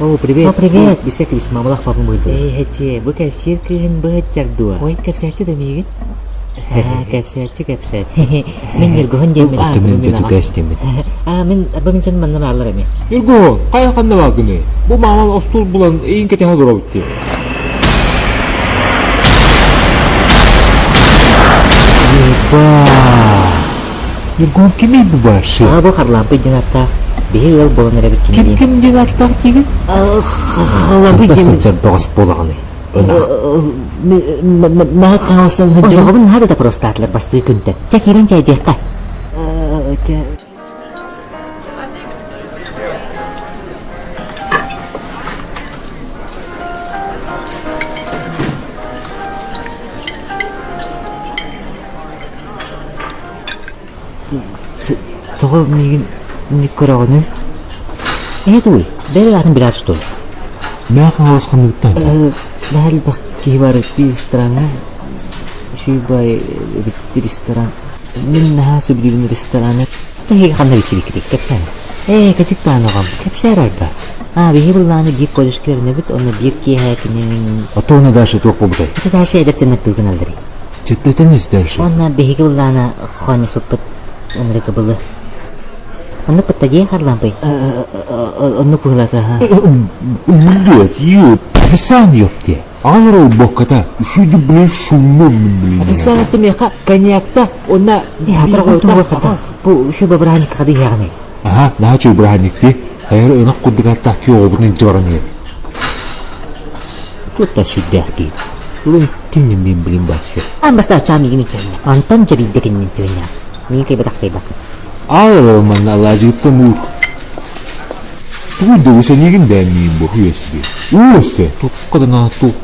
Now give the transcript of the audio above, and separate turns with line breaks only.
О, привет.
О, привет.
Бисек бис мамалах папа мойджа. Эй, хече, бу кәпсир кыһын быһыт жардуа. Ой, кәпсәче да миги. Кәпсәче.
Мен ергөһөн демин.
Тымын бету кәстемин.
Мен бымчан манна аллар эме.
Ерго, кая ханна багыны? Бу мамам остул булан эйин кете хадыра битти.
Еба.
Ерго кими бу башы?
Бу харлампы динаттах. Бейл болон эребит кинди.
Ким ден аттак тиген?
Харлампы
Тасың
дин.
жар догас болаганы.
Ма хаосын. Ожогобун нада да просто атлар басты күнтө. Чакирен чай декка.
Того мигин ник көрөгөнү?
Эдуй, бел атын biraz что.
Мяхан аласханлыктан.
Дал бак кибар ресторан. Шуйбай ресторан. Мен нахасы билген рестораны.
Тәһи ханна бисибикрик кепсән.
Качык таанагам.
Кепсәр арба. Бихибулланы бир колышкерне бит, оны бир киһәкинен.
Атона даши ток бубутай.
Чата шәйдәп тенеп түгән алдыры.
Четтетен издерши.
Оны бихибулланы ханис бит, оны кабылы. Оны паттаге харлампы.
Онны пыйлата.
Милет, юп. Фисан ёпте. Алрыл бокката. Шуйду блин шумном блин.
Саатым яка коньякта онна
Хатырга тугы хата. Бу шу бабраник кады ягны.
Ага, начал браникти. Хайр ынак куддыгатта киобунун жабараны.
Тутта сүддәки. Улын тиннен мен билин башы.
Амбаста чамигин төнне. Антон жабиддекинен төнне. Мен кайбатак кайбак.
Алрыл манна лажыттан ур. Туйду усе нигин дәмин бу хуясби. Усе.
Туккадана тук